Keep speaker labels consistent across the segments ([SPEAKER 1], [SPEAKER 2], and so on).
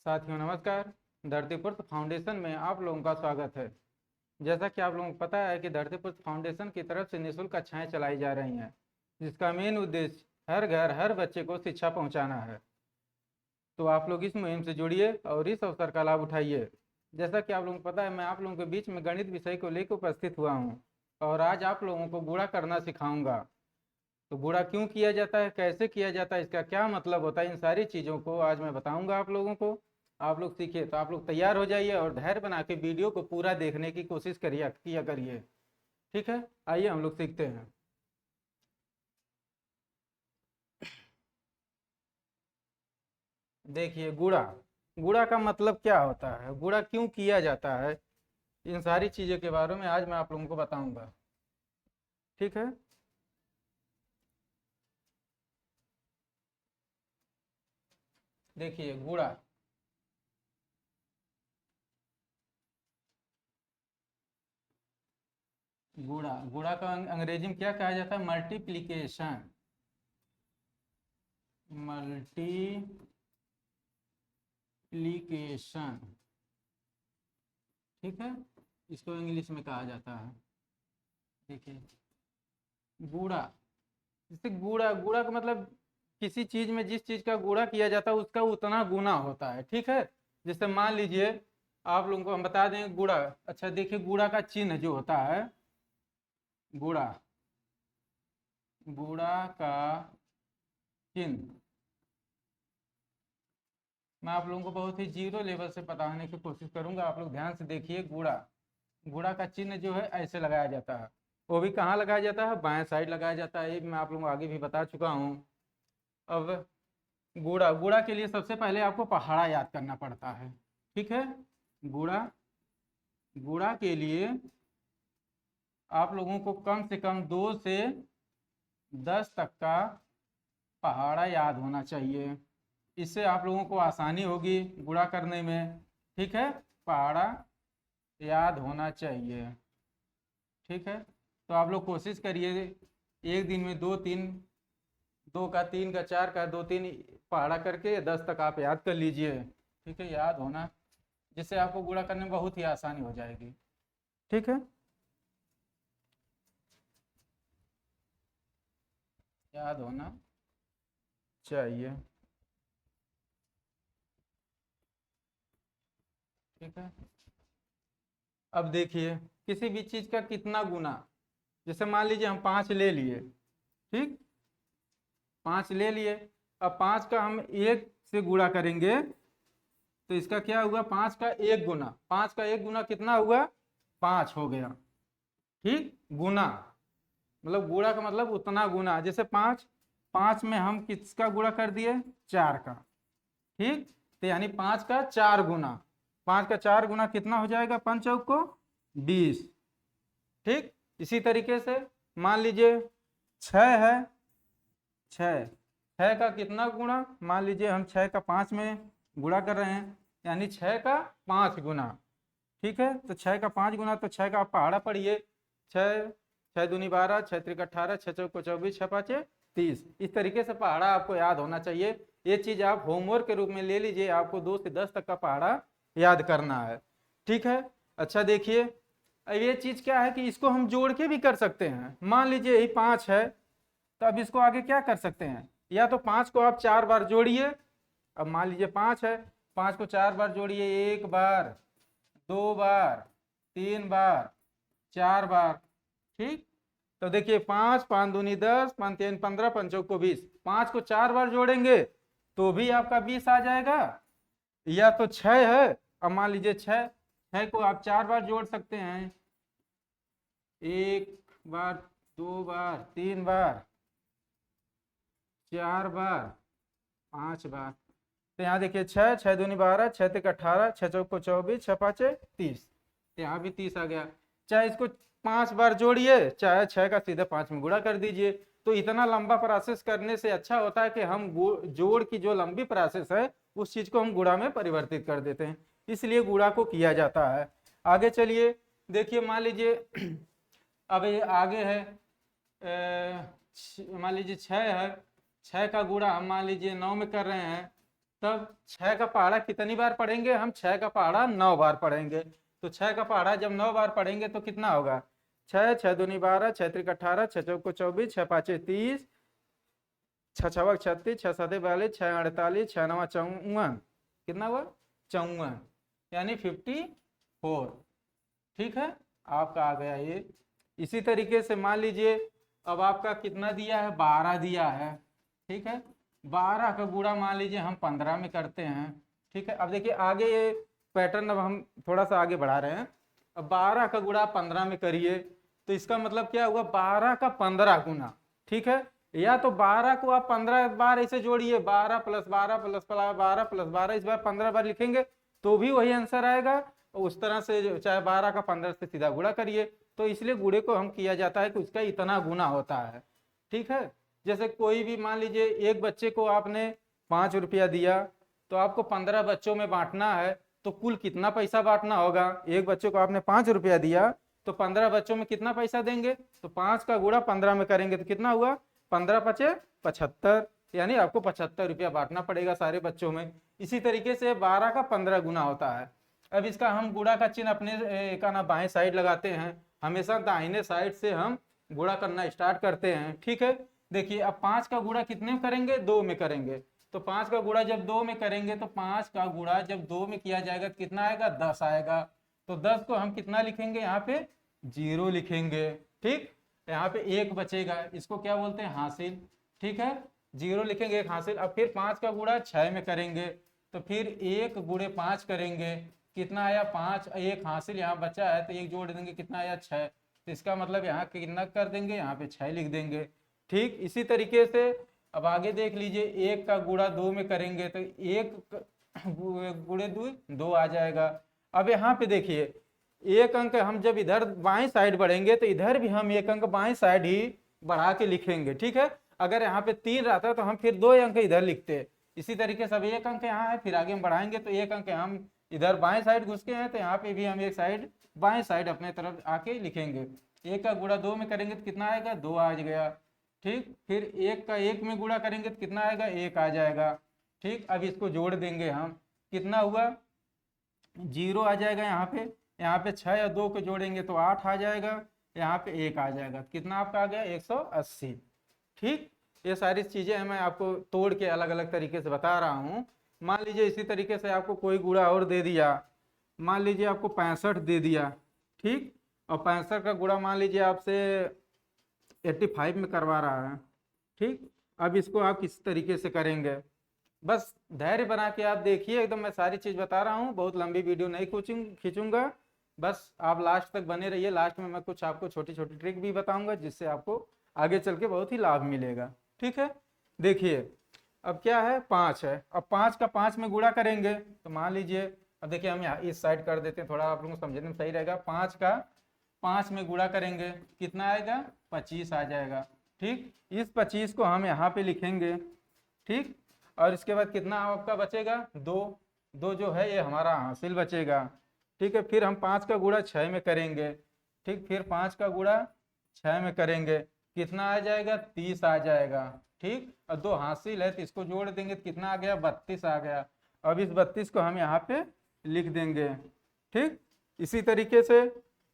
[SPEAKER 1] साथियों नमस्कार। धरतीपुत्र फाउंडेशन में आप लोगों का स्वागत है। जैसा कि आप लोगों को पता है कि धरतीपुत्र फाउंडेशन की तरफ से निःशुल्क कक्षाएं चलाई जा रही हैं, जिसका मेन उद्देश्य हर घर हर बच्चे को शिक्षा पहुंचाना है। तो आप लोग इस मुहिम से जुड़िए और इस अवसर का लाभ उठाइए। जैसा कि आप लोगों को पता है, मैं आप लोगों के बीच में गणित विषय को लेकर उपस्थित हुआ हूँ और आज आप लोगों को गुणा करना सिखाऊंगा। तो गुणा क्यों किया जाता है, कैसे किया जाता है, इसका क्या मतलब होता है, इन सारी चीज़ों को आज मैं बताऊंगा आप लोगों को। आप लोग सीखिए। तो आप लोग तैयार हो जाइए और धैर्य बना के वीडियो को पूरा देखने की कोशिश किया करिए। ठीक है, आइए हम लोग सीखते हैं। देखिए, गुणा गुणा का मतलब क्या होता है, गुणा क्यों किया जाता है, इन सारी चीज़ों के बारे में आज मैं आप लोगों को बताऊंगा। ठीक है। देखिए, गुणा गुणा गुणा का अंग्रेजी में क्या कहा जाता है? मल्टीप्लीकेशन। मल्टीप्लीकेशन। ठीक है, इसको इंग्लिश में कहा जाता है। देखिए, गुणा, जैसे गुणा गुणा का मतलब किसी चीज में जिस चीज का गुणा किया जाता है उसका उतना गुना होता है। ठीक है। जैसे मान लीजिए आप लोगों को हम बता दें गुणा। अच्छा देखिए, गुणा का चिन्ह जो होता है, गुणा गुणा का चिन्ह मैं आप लोगों को बहुत ही जीरो लेवल से बताने की कोशिश करूंगा। आप लोग ध्यान से देखिए। गुणा गुणा का चिन्ह जो है ऐसे लगाया जाता है। वो भी कहाँ लगाया जाता है? बाएं साइड लगाया जाता है। ये मैं आप लोगों को आगे भी बता चुका हूँ। अब गुणा गुणा के लिए सबसे पहले आपको पहाड़ा याद करना पड़ता है। ठीक है। गुणा गुणा के लिए आप लोगों को कम से कम 2 से 10 तक का पहाड़ा याद होना चाहिए। इससे आप लोगों को आसानी होगी गुणा करने में। ठीक है, पहाड़ा याद होना चाहिए। ठीक है, तो आप लोग कोशिश करिए एक दिन में 2 3, 2 का 3 का 4 का 2 3 पहाड़ा करके 10 तक आप याद कर लीजिए। ठीक है, याद होना, जिससे आपको गुणा करने में बहुत ही आसानी हो जाएगी। ठीक है, याद होना चाहिए। ठीक है। अब देखिए, किसी भी चीज का कितना गुना, जैसे मान लीजिए हम 5 ले लिए। ठीक, 5 ले लिए। अब 5 का हम 1 से गुणा करेंगे तो इसका क्या हुआ? 5 का 1 गुना। 5 का 1 गुना कितना हुआ? 5 हो गया। ठीक, गुना मतलब गुणा का मतलब उतना गुना। जैसे 5, 5 में हम किसका गुणा कर दिए? 4 का। ठीक, तो यानी 5 का 4 गुना। 5 का 4 गुना कितना हो जाएगा? 5 चौक को 20। ठीक, इसी तरीके से मान लीजिए 6 है। 6 6 का कितना गुणा? मान लीजिए हम 6 का 5 में गुणा कर रहे हैं, यानी 6 का 5 गुना। ठीक है, तो 6 का 5 गुना, तो 6 का आप पहाड़ा पढ़िए। 6 6 दूनी 12, 6 त्रिक 18, 6 चौक 24, 6 पाँचे 30। इस तरीके से पहाड़ा आपको याद होना चाहिए। ये चीज आप होमवर्क के रूप में ले लीजिए। आपको 2 से 10 तक का पहाड़ा याद करना है। ठीक है। अच्छा देखिए, ये चीज क्या है कि इसको हम जोड़ के भी कर सकते हैं। मान लीजिए यही 5 है, तो अब इसको आगे क्या कर सकते हैं? या तो 5 को आप 4 बार जोड़िए। अब मान लीजिए 5 है, 5 को 4 बार जोड़िए। 1 बार, 2 बार, 3 बार, 4 बार। ठीक, तो देखिए 5 5 दूनी 10, 5 3 15, 5 चौक को 20। 5 को 4 बार जोड़ेंगे तो भी आपका 20 आ जाएगा। या तो 6 है, अब मान लीजिए 6 6 को आप 4 बार जोड़ सकते हैं। 1 बार, 2 बार, 3 बार, 4 बार, 5 बार। तो यहाँ देखिए 6 6 दूनी 12, 6 तिक 18, 6 चौक को 24, 6 पाँचे 30। तो यहाँ भी 30 आ गया। चाहे इसको 5 बार जोड़िए, चाहे 6 का सीधे 5 में गुणा कर दीजिए। तो इतना लंबा प्रोसेस करने से अच्छा होता है कि हम जोड़ की जो लंबी प्रोसेस है उस चीज को हम गुणा में परिवर्तित कर देते हैं। इसलिए गुणा को किया जाता है। आगे चलिए, देखिए मान लीजिए अब ये आगे है, मान लीजिए 6 है। 6 का गुणा हम मान लीजिए 9 में कर रहे हैं, तब 6 का पहाड़ा कितनी बार पढ़ेंगे हम? 6 का पहाड़ा 9 बार पढ़ेंगे। तो 6 का पहाड़ा जब 9 बार पढ़ेंगे तो कितना होगा? 6 6 दूनी 12, 6 त्रिक 18, 6 चौको 24, 6 पाँचे 30, 6 छवक 36, 6 सते 42, 6 48, 6 नवा 54, कितना हुआ? 54, यानी 54। ठीक है, आपका आ गया ये। इसी तरीके से मान लीजिए अब आपका कितना दिया है? 12 दिया है। ठीक है, 12 का गुणा मान लीजिए हम 15 में करते हैं। ठीक है, अब देखिए आगे ये पैटर्न अब हम थोड़ा सा आगे बढ़ा रहे हैं। अब 12 का गुणा 15 में करिए तो इसका मतलब क्या हुआ? 12 का 15 गुना। ठीक है, या तो 12 को आप 15 बार ऐसे जोड़िए, 12 प्लस 12 प्लस 12 प्लस 12, इस बार 15 बार लिखेंगे तो भी वही आंसर आएगा। उस तरह से चाहे 12 का 15 से सीधा गुणा करिए। तो इसलिए गुणे को हम किया जाता है कि उसका इतना गुना होता है। ठीक है, जैसे कोई भी मान लीजिए एक बच्चे को आपने 5 रुपया दिया तो आपको 15 बच्चों में बांटना है, तो कुल कितना पैसा बांटना होगा? एक बच्चे को आपने 5 रुपया दिया तो 15 बच्चों में कितना पैसा देंगे? तो 5 का गुणा 15 में करेंगे तो कितना हुआ? 15 पचे 75, यानी आपको 75 रुपया बांटना पड़ेगा सारे बच्चों में। इसी तरीके से 12 का 15 गुना होता है। अब इसका हम गुणा का चिन्ह अपने का ना बाएं साइड लगाते हैं, हमेशा दाहिने साइड से हम गुणा करना स्टार्ट करते हैं। ठीक है, देखिए अब 5 का गुणा कितने में करेंगे? 2 में करेंगे। तो 5 का गुणा जब 2 में करेंगे तो 5 का गुणा जब 2 में किया जाएगा तो कितना आएगा? 10 आएगा। तो 10 को हम कितना लिखेंगे? यहाँ पे 0 लिखेंगे। ठीक, यहाँ पे 1 बचेगा, इसको क्या बोलते हैं? हासिल। ठीक है, 0 लिखेंगे, 1 हासिल। अब फिर 5 का गुणा 6 में करेंगे तो फिर 1 गुणे 5 करेंगे, कितना आया? 5, 1 हासिल यहाँ बचा है तो 1 जोड़ देंगे, कितना आया? 6। तो इसका मतलब यहाँ कितना कर देंगे? यहाँ पे 6 लिख देंगे। ठीक, इसी तरीके से अब आगे देख लीजिए, 1 का गुणा 2 में करेंगे तो 1 गुणे 2 आ जाएगा। अब यहाँ पे देखिए एक अंक हम जब इधर बाएं साइड बढ़ेंगे तो इधर भी हम एक अंक बाएं साइड ही बढ़ा के लिखेंगे। ठीक है, अगर यहाँ पे 3 रहता तो हम फिर 2 अंक इधर लिखते। इसी तरीके से अब 1 अंक यहाँ है, फिर आगे हम बढ़ाएंगे तो 1 अंक हम इधर बाएं साइड घुस के हैं तो यहाँ पे भी हम एक साइड बाएं साइड अपने तरफ आके लिखेंगे। 1 का गुणा 2 में करेंगे तो कितना आएगा? 2 आ गया। ठीक, फिर 1 का 1 में गुणा करेंगे तो कितना आएगा? 1 आ जाएगा। ठीक, अब इसको जोड़ देंगे हम, कितना हुआ? 0 आ जाएगा यहाँ पे 6 या 2 को जोड़ेंगे तो 8 आ जाएगा, यहाँ पे 1 आ जाएगा। कितना आपका आ गया? 180। ठीक, ये सारी चीजें मैं आपको तोड़ के अलग अलग तरीके से बता रहा हूँ। मान लीजिए इसी तरीके से आपको कोई गुणा और दे दिया, मान लीजिए आपको 65 दे दिया। ठीक, और 65 का गुणा मान लीजिए आपसे 85 में करवा रहा है। ठीक, अब इसको आप किस तरीके से करेंगे? बस धैर्य बना के आप देखिए, एकदम मैं सारी चीज बता रहा हूँ, बहुत लंबी वीडियो नहीं खींचूंगा। बस आप लास्ट तक बने रहिए, लास्ट में मैं कुछ आपको छोटी छोटी ट्रिक भी बताऊंगा जिससे आपको आगे चल के बहुत ही लाभ मिलेगा। ठीक है, देखिए अब क्या है? 5 है। अब 5 का 5 में गुणा करेंगे तो मान लीजिए, अब देखिए हम यहाँ इस साइड कर देते हैं, थोड़ा आप लोगों को समझने में सही रहेगा। 5 का 5 में गुणा करेंगे कितना आएगा? 25 आ जाएगा। ठीक, इस 25 को हम यहाँ पे लिखेंगे। ठीक, और इसके बाद कितना आपका बचेगा? 2 जो है ये हमारा हासिल बचेगा। ठीक है, फिर हम 5 का गुणा 6 में करेंगे। ठीक, फिर 5 का गुणा 6 में करेंगे, कितना आ जाएगा? 30 आ जाएगा। ठीक, और 2 हासिल है तो इसको जोड़ देंगे तो कितना आ गया? 32 आ गया। अब इस 32 को हम यहाँ पे लिख देंगे। ठीक, इसी तरीके से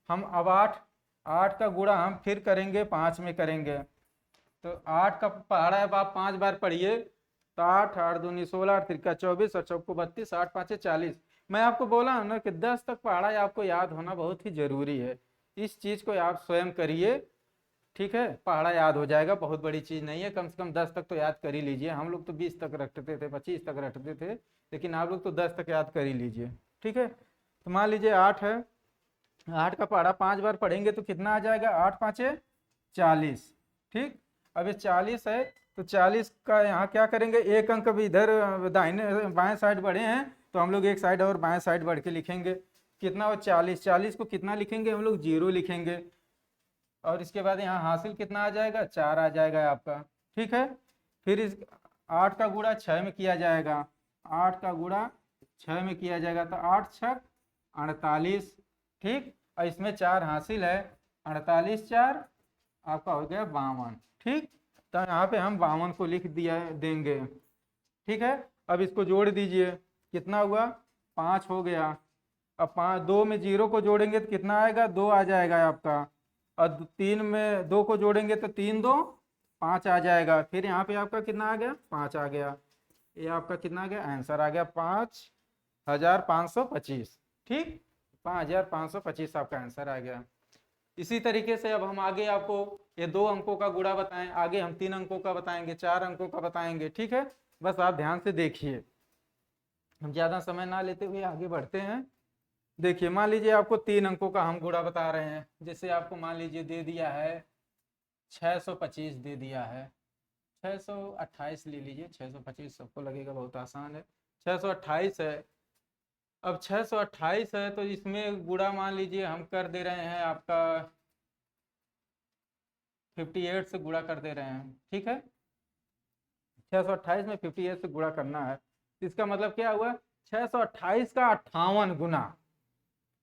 [SPEAKER 1] हम अब 8 का गुणा हम फिर करेंगे, 5 में करेंगे। तो 8 का पहाड़ा अब आप 5 बार पढ़िए तो 8 8 दूनी 16, 8 तिरका 24 और चौको 32, 8 5 40। मैं आपको बोला हूं ना कि 10 तक पहाड़ा आपको याद होना बहुत ही जरूरी है। इस चीज को आप स्वयं करिए। ठीक है, पहाड़ा याद हो जाएगा, बहुत बड़ी चीज नहीं है, कम से कम 10 तक तो याद कर ही लीजिए। हम लोग तो 20 तक रटते थे, 25 तक रटते थे, लेकिन आप लोग तो 10 तक याद कर ही लीजिए। ठीक है, तो मान लीजिए 8 है, 8 का पहाड़ा 5 बार पढ़ेंगे तो कितना आ जाएगा? 8 5 40। ठीक, अब ये 40 है तो 40 का यहाँ क्या करेंगे? एक अंक भी इधर दाहिने बाएं साइड बढ़े हैं तो हम लोग एक साइड और बाएं साइड बढ़ के लिखेंगे। कितना हो? 40। 40 को कितना लिखेंगे हम लोग? 0 लिखेंगे। और इसके बाद यहाँ हासिल कितना आ जाएगा? 4 आ जाएगा आपका। ठीक है, फिर इस 8 का गुणा 6 में किया जाएगा। 8 का गुणा 6 में किया जाएगा तो 8 6 48। ठीक, और इसमें 4 हासिल है, 48 4 आपका हो गया 52। ठीक, तो यहाँ पे हम 52 को लिख दिया देंगे। ठीक है, अब इसको जोड़ दीजिए, कितना हुआ 5 हो गया। अब 5 2 में 0 को जोड़ेंगे तो कितना आएगा 2 आ जाएगा आपका। और 3 में 2 को जोड़ेंगे तो 3 2 5 आ जाएगा। फिर यहाँ पे आपका कितना आ गया 5 आ गया। ये आपका कितना आ गया आंसर आ गया 5525। ठीक 5525 आपका आंसर आ गया। इसी तरीके से अब हम आगे आपको ये 2 अंकों का गुणा बताएं, आगे हम 3 अंकों का बताएंगे, 4 अंकों का बताएंगे। ठीक है, बस आप ध्यान से देखिए, हम ज्यादा समय ना लेते हुए आगे बढ़ते हैं। देखिए मान लीजिए आपको 3 अंकों का हम गुणा बता रहे हैं। जैसे आपको मान लीजिए दे दिया है 625 दे दिया है, 628 ले लीजिए, 625 सबको लगेगा बहुत आसान है, 628 है। अब 628 है तो इसमें गुणा मान लीजिए हम कर दे रहे हैं आपका 58 से गुणा कर दे रहे हैं। ठीक है, 628 में 58 से गुणा करना है, इसका मतलब क्या हुआ 628 का 58 गुना।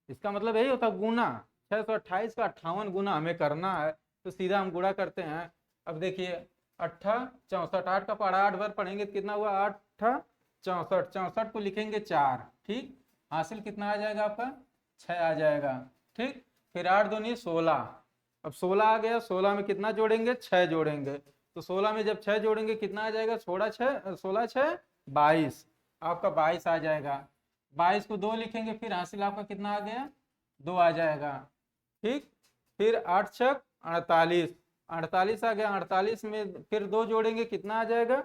[SPEAKER 1] इसका मतलब यही होता है गुना, 628 का 58 गुना हमें करना है। तो सीधा हम गुणा करते हैं। अब देखिए 8 64, 8 का पढ़ा 8 बार पढ़ेंगे तो कितना हुआ 8 64, 64 को लिखेंगे 4। ठीक, हासिल कितना आ जाएगा आपका 6 आ जाएगा। ठीक, फिर 8 दूनी 16। अब 16 आ गया, 16 में कितना जोड़ेंगे 6 जोड़ेंगे। तो 16 में जब 6 जोड़ेंगे कितना आ जाएगा 16 6 22, आपका 22 आ जाएगा। 22 को 2 लिखेंगे, फिर हासिल आपका कितना आ गया 2 आ जाएगा। ठीक, फिर 8 छक 48, 48 आ गया। 48 में फिर 2 जोड़ेंगे कितना आ जाएगा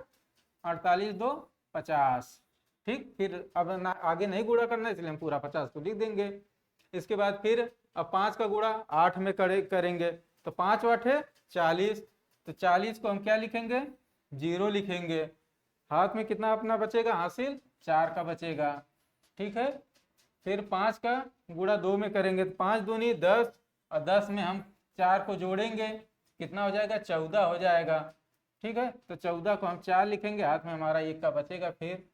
[SPEAKER 1] 48 2 50। ठीक, फिर अब आगे नहीं गुणा करना इसलिए हम पूरा 50 को लिख देंगे। इसके बाद फिर अब 5 का गुणा 8 में करेंगे तो 5 8 है 40। तो 40 को हम क्या लिखेंगे 0 लिखेंगे। हाथ में कितना अपना बचेगा हासिल 4 का बचेगा। ठीक है, फिर 5 का गुणा 2 में करेंगे तो 5 दूनी 10, और 10 में हम 4 को जोड़ेंगे कितना हो जाएगा 14 हो जाएगा। ठीक है, तो 14 को हम 4 लिखेंगे, हाथ में हमारा 1 का बचेगा। फिर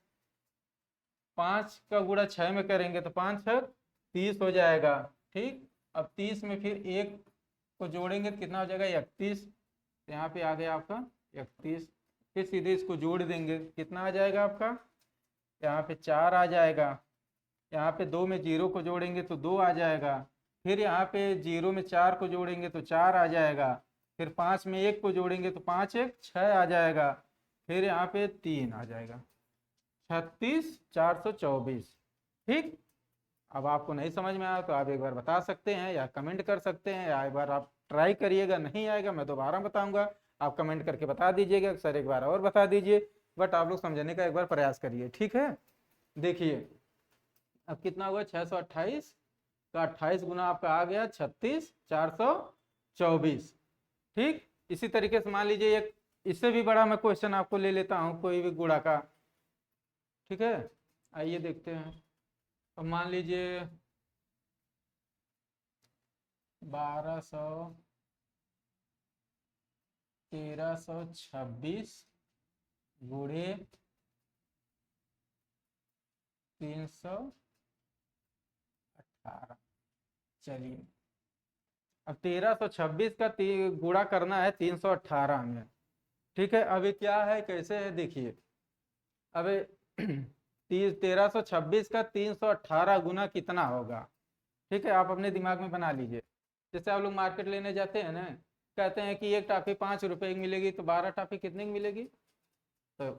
[SPEAKER 1] 5 का गुणा 6 में करेंगे तो 5 6 30 हो जाएगा। ठीक, अब 30 में फिर 1 को जोड़ेंगे तो कितना हो जाएगा 31। यहाँ पे आ गया आपका 31। फिर सीधे इसको जोड़ देंगे कितना आ जाएगा आपका यहाँ पे 4 आ जाएगा। यहाँ पे 2 में 0 को जोड़ेंगे तो 2 आ जाएगा। फिर यहाँ पे 0 में 4 को जोड़ेंगे तो 4 आ जाएगा। फिर 5 में 1 को जोड़ेंगे तो 5 1 6 आ जाएगा। फिर यहाँ पे 3 आ जाएगा, 36 424। ठीक, अब आपको नहीं समझ में आया तो आप एक बार बता सकते हैं या कमेंट कर सकते हैं, या एक बार आप ट्राई करिएगा, नहीं आएगा मैं दोबारा बताऊंगा, आप कमेंट करके बता दीजिएगा सर एक बार और बता दीजिए। बट आप लोग समझने का एक बार प्रयास करिए। ठीक है, देखिए अब कितना हुआ 628 का 28 गुना आपका आ गया 36 424। ठीक, इसी तरीके से मान लीजिए एक इससे भी बड़ा मैं क्वेश्चन आपको ले लेता हूं कोई भी गुणा का। ठीक है, आइए देखते हैं। अब मान लीजिए 1200 1326 गुणे 318। चलिए अब 1326 का गुणा करना है 318 में। ठीक है, अभी क्या है कैसे है देखिए, अबे 1326 का 318 गुना कितना होगा। ठीक है, आप अपने दिमाग में बना लीजिए। जैसे आप लोग मार्केट लेने जाते हैं ना, कहते हैं कि एक टॉफी 5 रुपए की मिलेगी, तो 12 टॉफी कितने की मिलेगी, तो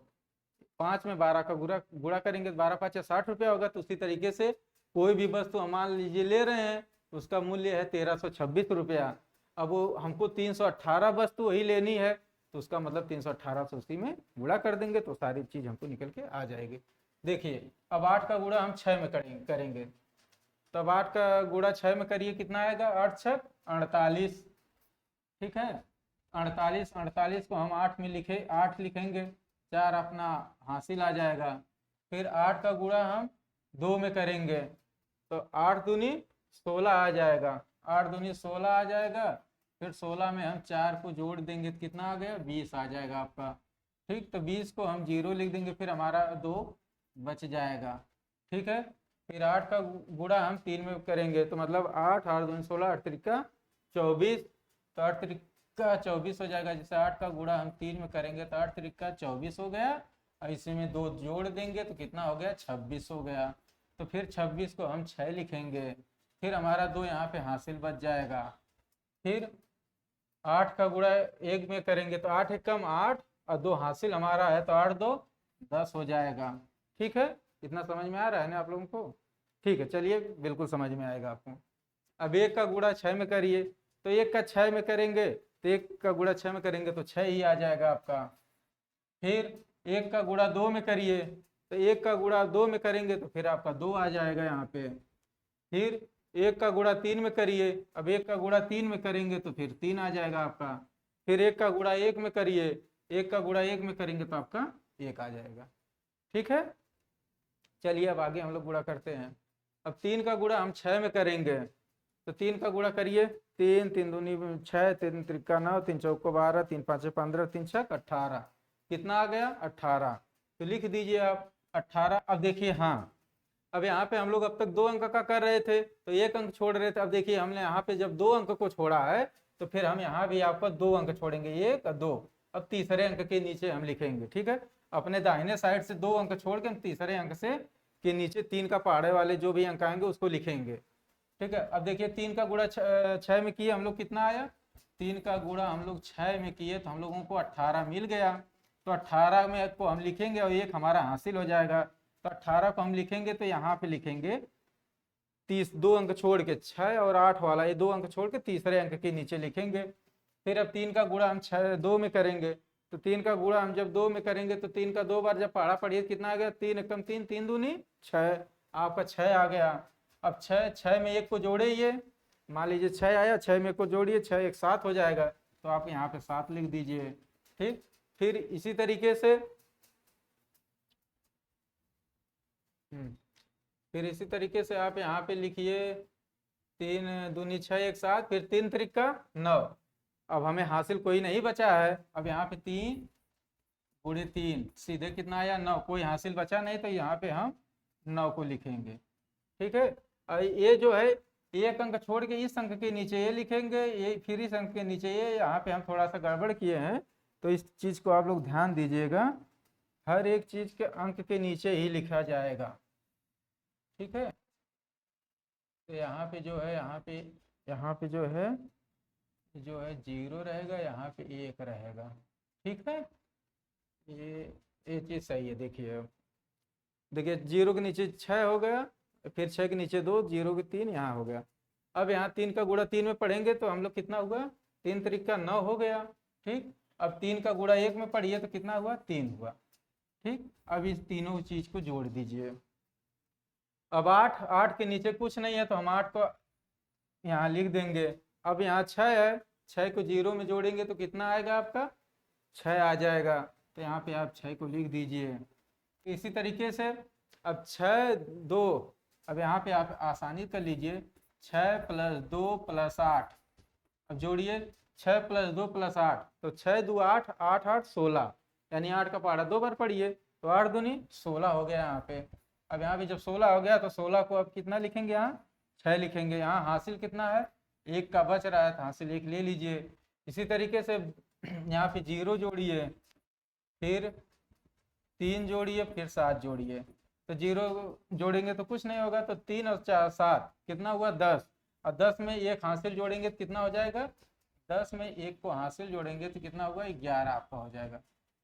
[SPEAKER 1] 5 में 12 का गुणा गुणा करेंगे तो 12 5 60 रुपया होगा। तो उसी तरीके से कोई भी वस्तु हम मान लीजिए ले रहे हैं, उसका मूल्य है 1326 रुपया। अब वो हमको 318 वस्तु वही लेनी है, तो उसका मतलब 318 से उसी में गुणा कर देंगे तो सारी चीज हमको निकल के आ जाएगी। देखिए अब 8 का गुणा हम 6 में करेंगे, तब 8 का गुणा 6 में करिए कितना आएगा 8 6 48। ठीक है, 48 48 को हम 8 में 8 लिखेंगे, 4 अपना हासिल आ जाएगा। फिर 8 का गुणा हम 2 में करेंगे तो 8 दूनी 16 आ जाएगा, 8 दूनी 16 आ जाएगा। फिर 16 में हम 4 को जोड़ देंगे तो कितना आ गया 20 आ जाएगा आपका। ठीक, तो 20 को हम 0 लिख देंगे, फिर हमारा 2 बच जाएगा। ठीक है, फिर 8 का गुणा हम 3 में करेंगे तो मतलब 8 8 दूनी 16 8 त्रिका 24, तो 8 त्रिका 24 हो जाएगा। जैसे 8 का गुणा हम 3 में करेंगे तो 8 त्रिका 24 हो गया, और इसी में 2 जोड़ देंगे तो कितना हो गया, 26 हो गया। तो फिर 26 को हम 6 लिखेंगे, फिर हमारा 2 यहाँ पे हासिल बच जाएगा। फिर 8 का गुणा 1 में करेंगे तो 8 एक कम 8 और 2 हासिल हमारा है तो 8 2 10 हो जाएगा। ठीक है, इतना समझ में आ रहा है ना आप लोगों को? ठीक है, चलिए बिल्कुल समझ में आएगा आपको। अब 1 का गुणा 6 में करिए तो 1 का 6 में करेंगे तो 1 का गुणा 6 में करेंगे तो 6 ही आ जाएगा आपका। फिर 1 का गुणा 2 में करिए तो 1 का गुणा 2 में करेंगे तो फिर आपका 2 आ जाएगा यहाँ पे। फिर 1 का गुणा 3 में करिए, अब 1 का गुणा 3 में करेंगे तो फिर 3 आ जाएगा आपका। फिर 1 का गुणा 1 में करिए, 1 का गुणा 1 में करेंगे तो आपका 1 आ जाएगा। ठीक है, चलिए अब आगे हम लोग गुणा करते हैं। अब 3 का गुणा हम 6 में करेंगे तो 3 का गुणा करिए, 3 3 दूनी 6, 3 त्रिका 9, 3 चौको 12, 3 5 15, 3 6 18, कितना आ गया 18। तो लिख दीजिए आप 18। अब देखिए, हाँ अब यहाँ पे हम लोग अब तक 2 अंक का कर रहे थे तो 1 अंक छोड़ रहे थे। अब देखिए हमने यहाँ पे जब 2 अंक को छोड़ा है तो फिर हम यहाँ भी आपको 2 अंक छोड़ेंगे, 1 और 2। अब तीसरे अंक के नीचे हम लिखेंगे। ठीक है, अपने दाहिने साइड से 2 अंक छोड़ के हम तीसरे अंक से के नीचे 3 का पहाड़े वाले जो भी अंक आएंगे उसको लिखेंगे। ठीक है, अब देखिए 3 का गुणा 6 में किए हम लोग, कितना आया, 3 का गुणा हम लोग 6 में किए तो हम लोगों को 18 मिल गया। तो 18 में को हम लिखेंगे और 1 हमारा हासिल हो जाएगा। तो 18 को हम लिखेंगे तो यहाँ पे लिखेंगे 30, 2 अंक छोड़ के 6 और 8 वाला, ये 2 अंक छोड़ के तीसरे अंक के नीचे लिखेंगे। फिर अब 3 का गुणा हम 2 में करेंगे तो 3 का गुणा हम जब 2 में करेंगे तो 3 का 2 बार जब पहाड़ा पढ़िए कितना आ गया, 3 एकम 3, 3 दूनी 6, आपका 6 आ गया। अब 6 में 1 को जोड़िए, मान लीजिए 6 आया, 6 में 1 को जोड़िए, 6 1 7 हो जाएगा तो आप यहाँ पे 7 लिख दीजिए। ठीक, फिर इसी तरीके से फिर इसी तरीके से आप यहाँ पे लिखिए 3 दूनी 6 1 7, फिर 3 त्रिका 9। अब हमें हासिल कोई नहीं बचा है। अब यहाँ पे 3 गुणे 3 सीधे कितना आया 9, कोई हासिल बचा नहीं तो यहाँ पे हम 9 को लिखेंगे। ठीक है, ये जो है 1 अंक छोड़ के इस अंक के नीचे ये लिखेंगे, ये फिर इस अंक के नीचे ये, यहाँ पे हम थोड़ा सा गड़बड़ किए हैं तो इस चीज को आप लोग ध्यान दीजिएगा, हर एक चीज के अंक के नीचे ही लिखा जाएगा। ठीक है, तो यहाँ पे जो है यहाँ पे जो है 0 रहेगा, यहाँ पे 1 रहेगा। ठीक है, ये चीज सही है। देखिए देखिए 0 के नीचे 6 हो गया, फिर 6 के नीचे 2, 0 के 3 यहाँ हो गया। अब यहाँ 3 का गुणा 3 में पढ़ेंगे तो हम लोग कितना हुआ, 3 त्रिका 9 हो गया। ठीक, अब 3 का गुणा 1 में पढ़िए तो कितना हुआ, 3 हुआ। ठीक, अब इस तीनों चीज को जोड़ दीजिए। अब 8 के नीचे कुछ नहीं है तो हम 8 को यहाँ लिख देंगे। अब यहाँ 6 है, 6 को 0 में जोड़ेंगे तो कितना आएगा आपका, 6 आ जाएगा। तो यहाँ पे आप 6 को लिख दीजिए। इसी तरीके से अब 6 2, अब यहाँ पे आप आसानी कर लीजिए, 6 + 2 + 8, अब जोड़िए 6 + 2 + 8 तो 6 2 8, 8 8 16, यानी 8 का पहाड़ा 2 बार पढ़िए तो 8 दूनी 16 हो गया यहाँ पे। अब यहाँ पे जब 16 हो गया तो 16 को अब कितना लिखेंगे, यहाँ 6 लिखेंगे। यहाँ हासिल कितना है, 1 का बच रहा है तो हासिल 1 ले लीजिए। इसी तरीके से यहाँ पे 0 जोड़िए, फिर 3 जोड़िए, फिर 7 जोड़िए। तो 0 जोड़ेंगे तो कुछ नहीं होगा, तो 3 और 4 7 कितना हुआ 10, और 10 में 1 हासिल जोड़ेंगे तो कितना हो जाएगा, 10 में 1 को हासिल जोड़ेंगे तो कितना हुआ 11 आपका हो जाएगा।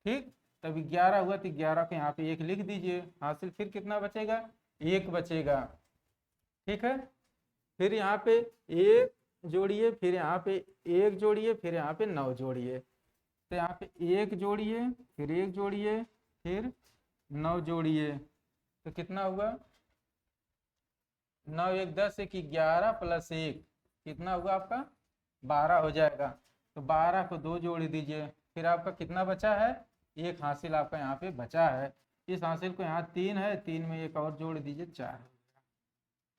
[SPEAKER 1] ठीक, तब 11 हुआ तो 11 को यहाँ पे 1 लिख दीजिए, हासिल फिर कितना बचेगा, 1 बचेगा। ठीक है, फिर यहाँ पे 1 जोड़िए, फिर यहाँ पे 1 जोड़िए, फिर यहाँ पे 9 जोड़िए। तो यहाँ पे 1 जोड़िए, फिर 1 जोड़िए, फिर 9 जोड़िए तो कितना हुआ, 9 1 10 1 11 + 1 कितना हुआ आपका 12 हो जाएगा। तो 12 को 2 जोड़ दीजिए, फिर आपका कितना बचा है, 1 हासिल आपका यहाँ पे बचा है। इस हासिल को यहाँ 3 है, 3 में 1 और जोड़ दीजिए 4।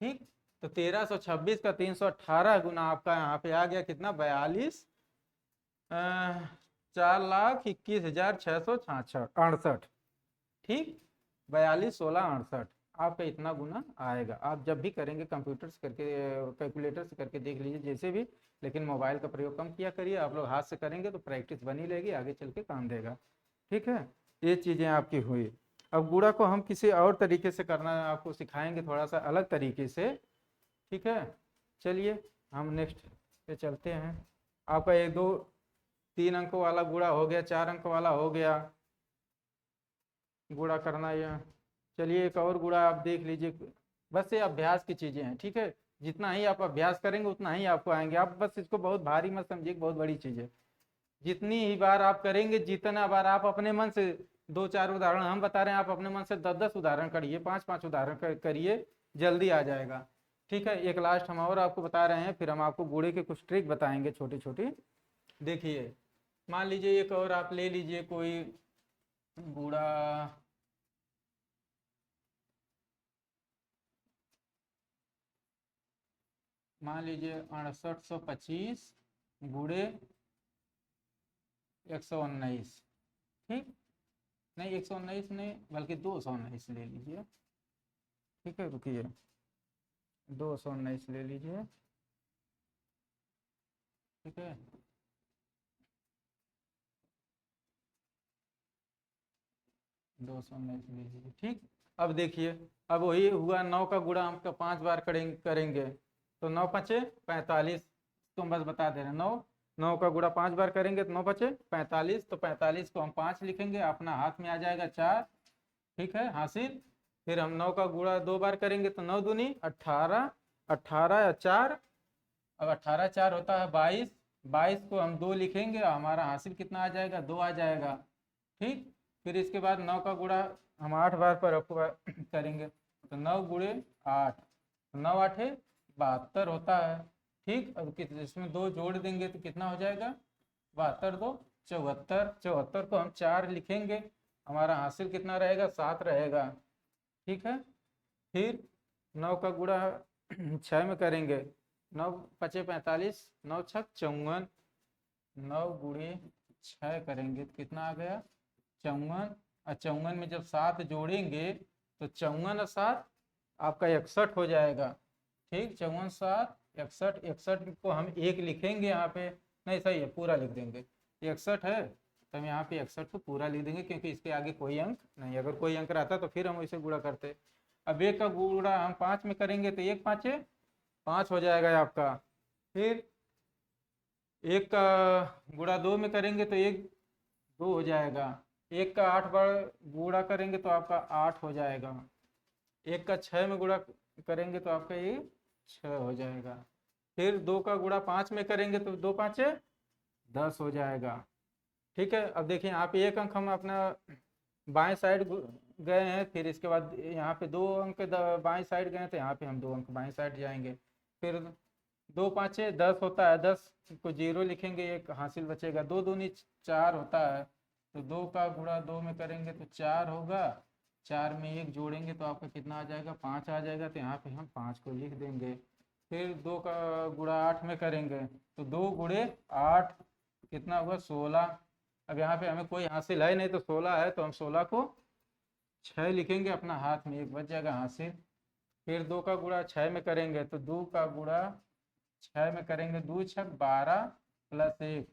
[SPEAKER 1] ठीक, तो 1326 का 318 गुना आपका यहाँ पे आ गया कितना, 42 4,21,668। ठीक, 42 16 68 आपका इतना गुना आएगा। आप जब भी करेंगे कंप्यूटर से करके, कैलकुलेटर से करके देख लीजिए जैसे भी, लेकिन मोबाइल का प्रयोग कम किया करिए। आप लोग हाथ से करेंगे तो प्रैक्टिस बनी रहेगी, आगे चल के काम देगा। ठीक है, ये चीज़ें आपकी हुई। अब गुणा को हम किसी और तरीके से करना आपको सिखाएंगे, थोड़ा सा अलग तरीके से, ठीक है। चलिए हम नेक्स्ट पे चलते हैं। आपका 1 2 3 अंक वाला गुणा हो गया, 4 अंक वाला हो गया गुणा करना ये। चलिए एक और गुणा आप देख लीजिए। बस ये अभ्यास की चीजें हैं, ठीक है। जितना ही आप अभ्यास करेंगे उतना ही आपको आएंगे। आप बस इसको बहुत भारी मत समझिए, बहुत बड़ी चीज है। जितनी ही बार आप करेंगे, जितना बार आप अपने मन से 2 4 उदाहरण हम बता रहे हैं, आप अपने मन से 10 10 उदाहरण करिए, 5 5 उदाहरण करिए, जल्दी आ जाएगा, ठीक है। एक लास्ट हम और आपको बता रहे हैं, फिर हम आपको गुणे के कुछ ट्रिक बताएंगे छोटी छोटी। देखिए मान लीजिए एक और आप ले लीजिए कोई गुणा, मान लीजिए 6825 गुणे 119, ठीक। नहीं 119 नहीं, बल्कि 219 ले लीजिए, ठीक है। रुकिए 219 ले लीजिए, ठीक है। 219 ले लीजिए, ठीक। अब देखिए, अब वही हुआ 9 का गुणा हम 5 बार करेंगे तो 9 पचे 45। तुम बस बता दे रहे 9 9 का गुणा 5 बार करेंगे तो 9 पचे 45, तो 45 को हम 5 लिखेंगे, अपना हाथ में आ जाएगा 4, ठीक है, हासिल। फिर हम 9 का गुणा 2 बार करेंगे तो 9 दूनी 18, 18 या 4, अब 18 4 होता है 22, 22 को हम 2 लिखेंगे, हमारा हासिल कितना आ जाएगा, 2 आ जाएगा, ठीक। फिर इसके बाद 9 का गुणा हम 8 बार पर करेंगे तो 9 गुणे 8, 9 8 72 होता है, ठीक। अब इसमें 2 जोड़ देंगे तो कितना हो जाएगा, 72 2 74, 74 को हम 4 लिखेंगे, हमारा हासिल कितना रहेगा, 7 रहेगा, ठीक है। फिर 9 का गुणा 6 में करेंगे, 9 पचे 45, 9 छक 54, 9 गुणे 6 करेंगे तो कितना आ गया, 54। और 54 में जब 7 जोड़ेंगे तो 54 और 7 आपका 61 हो जाएगा, ठीक। 54 7 61, 61 को हम 1 लिखेंगे यहाँ पे, नहीं सही है पूरा लिख देंगे, 61 है तो हम यहाँ पे 61 को पूरा लिख देंगे, क्योंकि इसके आगे कोई अंक नहीं, अगर कोई अंक रहता तो फिर हम इसे गुणा करते। अब 1 का गुणा हम 5 में करेंगे तो 1 5 5 हो जाएगा आपका। फिर 1 का गुणा 2 में करेंगे तो 1 2 हो जाएगा। 1 का 8 बार गुणा करेंगे तो आपका 8 हो जाएगा। 1 का 6 में गुणा करेंगे तो आपका ये 6 हो जाएगा। फिर 2 का गुणा 5 में करेंगे तो 2 5 10 हो जाएगा, ठीक है। अब देखिए यहाँ पे 1 अंक हम अपना बाएं साइड गए हैं, फिर इसके बाद यहाँ पे 2 अंक बाएं साइड गए तो यहाँ पे हम 2 अंक बाएं साइड जाएंगे। फिर 2 5 10 होता है, 10 को 0 लिखेंगे, एक हासिल बचेगा। 2 दूनी 4 होता है, तो 2 का गुणा 2 में करेंगे तो 4 होगा, 4 में 1 जोड़ेंगे तो आपका कितना आ जाएगा, 5 आ जाएगा, तो यहाँ पे हम 5 को लिख देंगे। फिर 2 का गुणा 8 में करेंगे तो 2 गुणे 8 कितना हुआ, 16। अब यहाँ पे हमें कोई हासिल है नहीं तो 16 है, तो हम 16 को 6 लिखेंगे, अपना हाथ में 1 बच जाएगा हासिल। फिर 2 का गुणा 6 में करेंगे तो 2 का गुणा 6 में करेंगे, 2 6 12 प्लस 1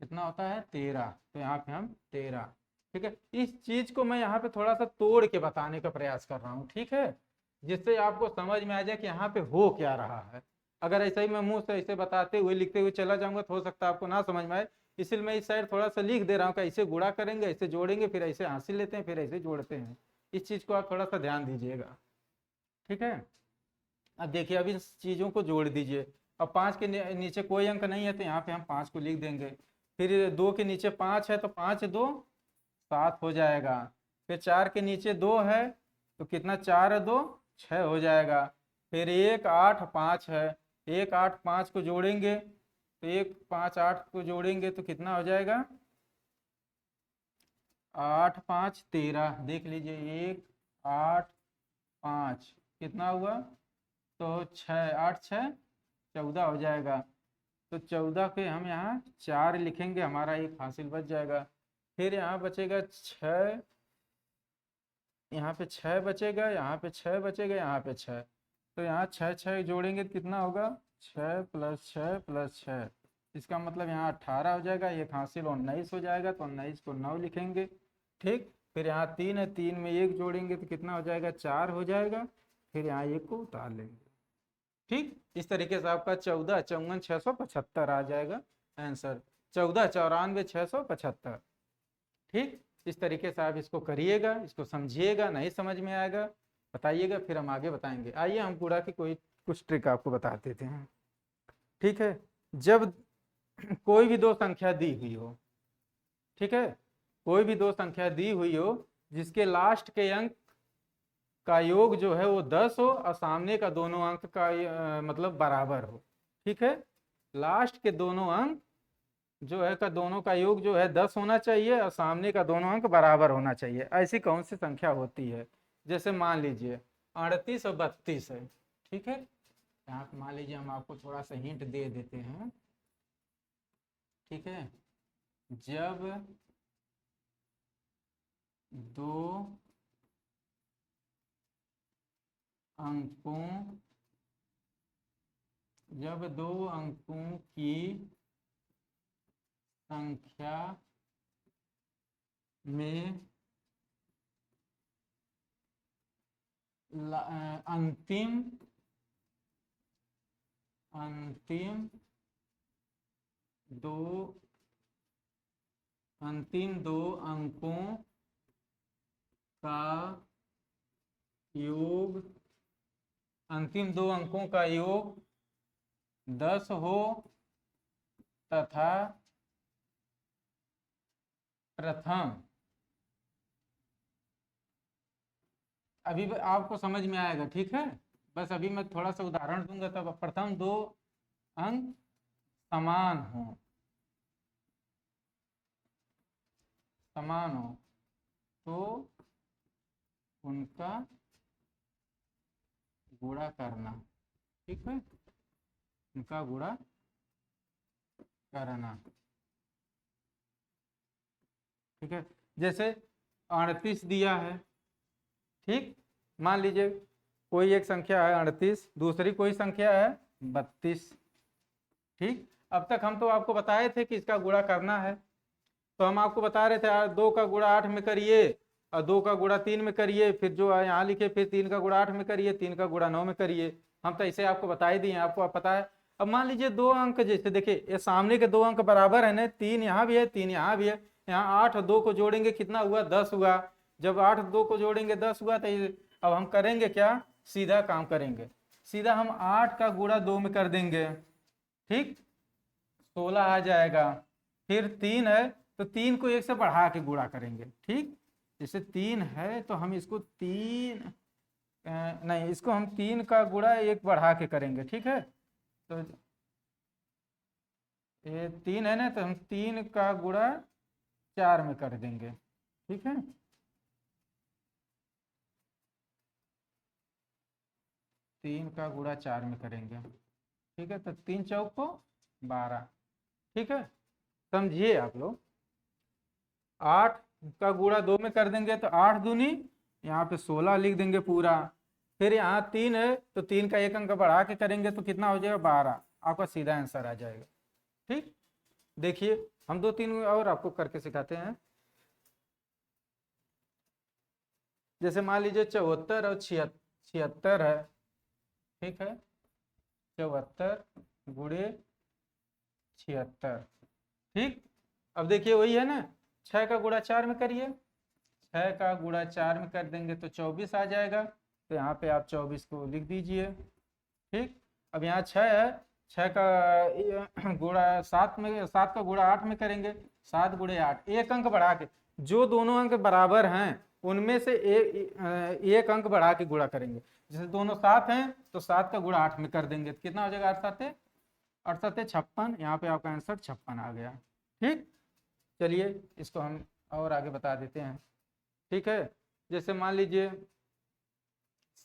[SPEAKER 1] कितना होता है, 13, तो यहाँ पे हम 13, ठीक है। इस चीज को मैं यहाँ पे थोड़ा सा तोड़ के बताने का प्रयास कर रहा हूँ, ठीक है, जिससे आपको समझ में आ जाए कि यहाँ पे हो क्या रहा है। अगर ऐसे ही मैं मुंह से ऐसे बताते हुए लिखते हुए चला जाऊंगा तो हो सकता है आपको ना समझ में आए, इसलिए मैं इस साइड थोड़ा सा लिख दे रहा हूँ कि ऐसे गुणा करेंगे, ऐसे जोड़ेंगे, फिर ऐसे हासिल लेते हैं, फिर ऐसे जोड़ते हैं। इस चीज को आप थोड़ा सा ध्यान दीजिएगा, ठीक है। अब देखिए अब इस चीजों को जोड़ दीजिए। अब 5 के नीचे कोई अंक नहीं है तो यहाँ पे हम 5 को लिख देंगे। फिर 2 के नीचे 5 है तो 5 2 7 हो जाएगा। फिर 4 के नीचे 2 है तो कितना, 4 2 6 हो जाएगा। फिर 1 8 5 है, 1 8 5 को जोड़ेंगे तो 1 5 8 को जोड़ेंगे तो कितना हो जाएगा, 8 5 13, देख लीजिए 1 8 5 कितना हुआ, तो 6 8 6 14 हो जाएगा। तो 14 पे हम यहाँ 4 लिखेंगे, हमारा एक हासिल बच जाएगा। फिर यहाँ बचेगा 6, यहाँ पे 6 बचेगा, यहाँ पे 6 बचेगा, यहाँ पे 6, तो यहाँ 6 6 जोड़ेंगे तो कितना होगा, 6 + 6 + 6, इसका मतलब यहाँ 18 हो जाएगा, एक हासिल 19 हो जाएगा, तो 19 को 9 लिखेंगे, ठीक, फिर यहाँ 3 है, 3 में 1 जोड़ेंगे तो कितना हो जाएगा, 4 हो जाएगा, फिर यहाँ 1 को उतार लेंगे। ठीक, इस तरीके से आपका 14 54 675 आ जाएगा आंसर, 14 94 675। ठीक, इस तरीके से आप इसको करिएगा, इसको समझिएगा, नहीं समझ में आएगा बताइएगा, फिर हम आगे बताएंगे। आइए हम गुणा की कोई कुछ ट्रिक आपको बता देते हैं। ठीक है, जब कोई भी दो संख्या दी हुई हो, ठीक है, कोई भी दो संख्या दी हुई हो जिसके लास्ट के अंक का योग जो है वो 10 हो और सामने का दोनों अंक का मतलब बराबर हो। ठीक है, लास्ट के दोनों अंक जो है का दोनों का योग जो है 10 होना चाहिए और सामने का दोनों अंक बराबर होना चाहिए। ऐसी कौन सी संख्या होती है? जैसे मान लीजिए 38 और 32 है। ठीक है, यहाँ पे मान लीजिए हम आपको थोड़ा सा हिंट दे देते हैं। ठीक है, जब दो अंकों जब दो अंकों की संख्या में अंतिम दो अंकों का योग अंतिम दो अंकों का योग 10 हो तथा प्रथम, अभी आपको समझ में आएगा। ठीक है, बस अभी मैं थोड़ा सा उदाहरण दूंगा तब। प्रथम दो अंक समान हो तो उनका गुणा करना। ठीक है, उनका गुणा करना। ठीक है, जैसे 38 दिया है। ठीक, मान लीजिए कोई एक संख्या है 38, दूसरी कोई संख्या है 32। ठीक, अब तक हम तो आपको बताए थे कि इसका गुणा करना है, तो हम आपको बता रहे थे 2 का गुणा 8 में करिए और 2 का गुणा 3 में करिए, फिर जो है यहाँ लिखे फिर 3 का गुणा 8 में करिए, 3 का गुणा 9 में करिए। हम तो ऐसे आपको बता ही दिए, आपको आप पता है। अब मान लीजिए दो अंक, जैसे देखिए ये सामने के दो अंक बराबर है ना, 3 यहाँ भी है 3 यहाँ भी है। यहाँ 8 और 2 को जोड़ेंगे कितना हुआ, 10 हुआ। जब 8 2 को जोड़ेंगे 10 हुआ, तो अब हम करेंगे क्या, सीधा काम करेंगे। सीधा हम 8 का गुणा 2 में कर देंगे। ठीक, 16 आ जाएगा। फिर 3 है तो 3 को 1 से बढ़ा के गुणा करेंगे। ठीक, जैसे 3 है तो हम इसको 3 नहीं, इसको हम 3 का गुणा 1 बढ़ा के करेंगे। ठीक है, तो ये 3 है ना, तो हम 3 का गुणा 4 में कर देंगे। ठीक है, 3 का गुणा 4 में करेंगे। ठीक है, तो 3 चौक को 12। ठीक है, समझिए आप लोग। 8 का गुणा 2 में कर देंगे तो 8 दूनी, यहाँ पे 16 लिख देंगे पूरा। फिर यहाँ 3 है तो 3 का एक अंक बढ़ा के करेंगे तो कितना हो जाएगा, 12। आपका सीधा आंसर आ जाएगा। ठीक, देखिए हम 2-3 और आपको करके सिखाते हैं। जैसे मान लीजिए 74 और 76 है। ठीक है, 74 गुणे 76। ठीक, अब देखिए वही है ना, 6 का गुणा 4 में करिए, 6 का गुणा 4 में कर देंगे तो 24 आ जाएगा। तो यहाँ पे आप 24 को लिख दीजिए। ठीक, अब यहाँ 6 है, 6 का गुणा 7 में, 7 का गुणा 8 में करेंगे, 7 गुणे 8, एक अंक बढ़ा के, जो दोनों अंक बराबर हैं उनमें से एक अंक बढ़ा के गुणा करेंगे। जैसे दोनों 7 हैं तो 7 का गुणा 8 में कर देंगे तो कितना हो जाएगा, 8 56। यहाँ पे आपका आंसर 56 आ गया। ठीक, चलिए इसको हम और आगे बता देते हैं। ठीक है, जैसे मान लीजिए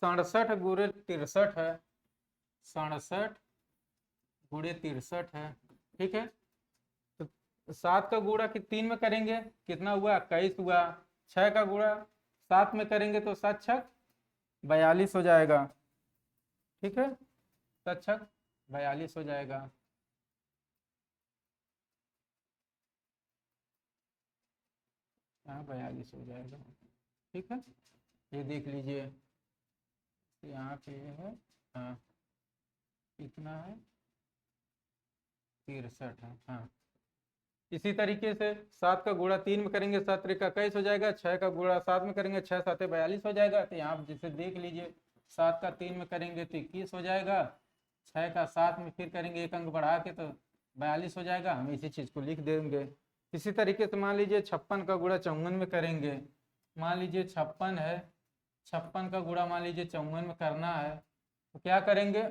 [SPEAKER 1] 67 गुणे 63 है, 67 गुणे 63 है। ठीक है, तो 7 का गुणा 3 में करेंगे कितना हुआ, 21 हुआ। 6 का गुणा 7 में करेंगे तो 7 छक 42 हो जाएगा। ठीक है, 7 छक 42 हो जाएगा। यहाँ 42 हो जाएगा। ठीक है, ये देख लीजिए, यहाँ पे है, हाँ कितना है, 63 है, हाँ। इसी तरीके से 7 का गुणा 3 में करेंगे, 7 त्रिक 21 हो जाएगा, 6 का गुणा 7 में करेंगे, 6 7 42 हो जाएगा। तो यहाँ जैसे देख लीजिए, 7 का 3 में करेंगे तो 21 हो जाएगा, 6 का 7 में फिर करेंगे एक अंक बढ़ा के तो 42 हो जाएगा। हम इसी चीज़ को लिख देंगे। इसी तरीके से मान लीजिए 56 का गुणा 54 में करेंगे, मान लीजिए 56 है, 56 का गुणा मान लीजिए 54 में करना है, तो क्या करेंगे,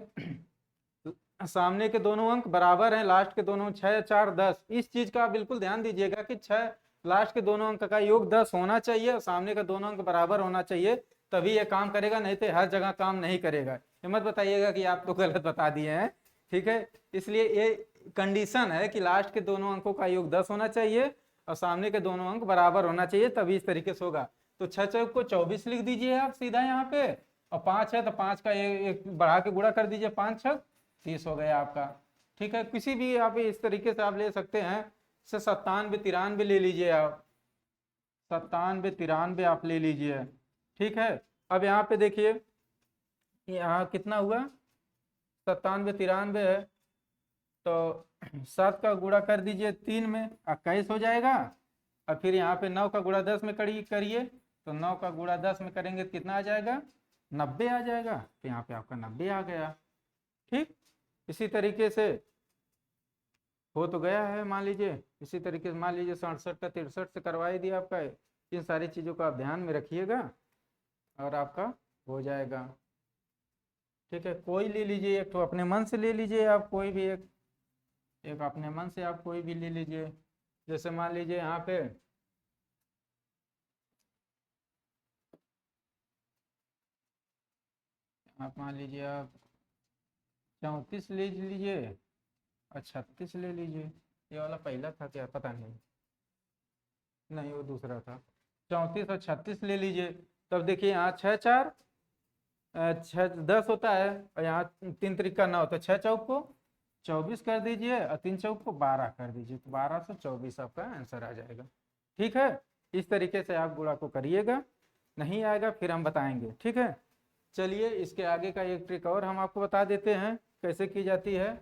[SPEAKER 1] सामने के दोनों अंक बराबर हैं, लास्ट के दोनों 6 4 10। इस चीज का आप बिल्कुल ध्यान दीजिएगा कि 6 लास्ट के दोनों अंक का योग 10 होना चाहिए और सामने का दोनों अंक बराबर होना चाहिए, तभी ये काम करेगा, नहीं तो हर जगह काम नहीं करेगा। ये मत बताइएगा कि आप तो गलत बता दिए हैं, ठीक है। इसलिए ये कंडीशन है कि लास्ट के दोनों अंकों का योग 10 होना चाहिए और सामने के दोनों अंक बराबर होना चाहिए, तभी इस तरीके से होगा। तो 6 चौक को 24 लिख दीजिए आप सीधा यहाँ पे, और 5 है तो 5 का एक बढ़ा के गुणा कर दीजिए, 5 6 30 हो गया आपका। ठीक है, किसी भी आप इस तरीके से आप ले सकते हैं। से 97 93 ले लीजिए आप, 97 93 आप ले लीजिए। ठीक है, अब यहाँ पे देखिए, यहाँ कितना हुआ, 97 93 है, तो 7 का गुणा कर दीजिए 3 में, 21 हो जाएगा। और फिर यहाँ पे 9 का गुणा 10 में करिए, तो 9 का गुणा 10 में करेंगे तो कितना आ जाएगा, 90 आ जाएगा। तो यहाँ पे आपका 90 आ गया। ठीक, इसी तरीके से हो तो गया है, मान लीजिए। इसी तरीके से मान लीजिए 67 का 63 से करवा ही दिया आपका। इन सारी चीज़ों को आप ध्यान में रखिएगा और आपका हो जाएगा। ठीक है, कोई ले लीजिए, एक तो अपने मन से ले लीजिए आप, कोई भी एक अपने मन से आप कोई भी ले लीजिए। जैसे मान लीजिए यहाँ पे आप मान लीजिए आप 34 ले लीजिए और 36 ले लीजिए। ये वाला पहला था क्या, पता नहीं, नहीं वो दूसरा था। 34 और 36 ले लीजिए। तब देखिए यहाँ 6 4 6 10 होता है, और यहाँ 3 त्रिका 9, तो 6 चौक को 24 कर दीजिए और 3 चौक को 12 कर दीजिए, तो 12 से 24 आपका आंसर आ जाएगा। ठीक है, इस तरीके से आप गुणा को करिएगा, नहीं आएगा फिर हम बताएंगे। ठीक है, चलिए इसके आगे का एक ट्रिक और हम आपको बता देते हैं कैसे की जाती है।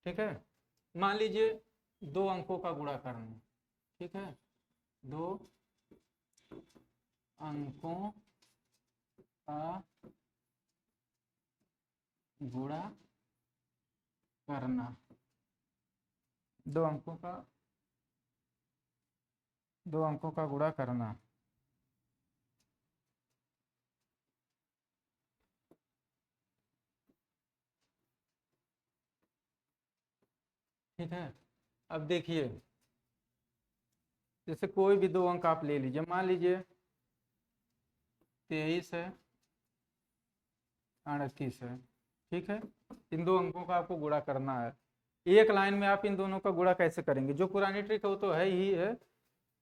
[SPEAKER 1] ठीक है, मान लीजिए 2 अंकों का गुणा करना। ठीक है, 2 अंकों का गुणा करना, 2 अंकों का गुणा करना। ठीक है, अब देखिए, जैसे कोई भी 2 अंक आप ले लीजिए, मान लीजिए 23 है, 38 है। ठीक है, इन 2 अंकों का आपको गुणा करना है। एक लाइन में आप इन दोनों का गुणा कैसे करेंगे, जो पुरानी ट्रिक है वो तो है ही है।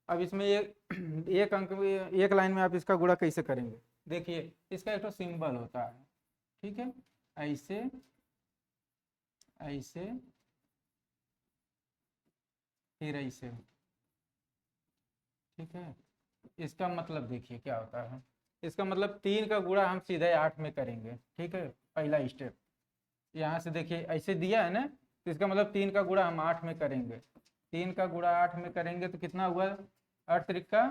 [SPEAKER 1] अब इसमें एक अंक में, एक लाइन में आप इसका गुणा कैसे करेंगे, देखिए इसका एक तो सिंबल होता है। ठीक है, ऐसे ऐसे फिर ऐसे। ठीक है, इसका मतलब देखिए क्या होता है, इसका मतलब 3 का गुणा हम सीधे 8 में करेंगे। ठीक है, पहला स्टेप यहाँ से देखिए ऐसे दिया है ना, तो इसका मतलब 3 का गुणा हम 8 में करेंगे। 3 का गुणा 8 में करेंगे तो कितना हुआ, 8 त्रिका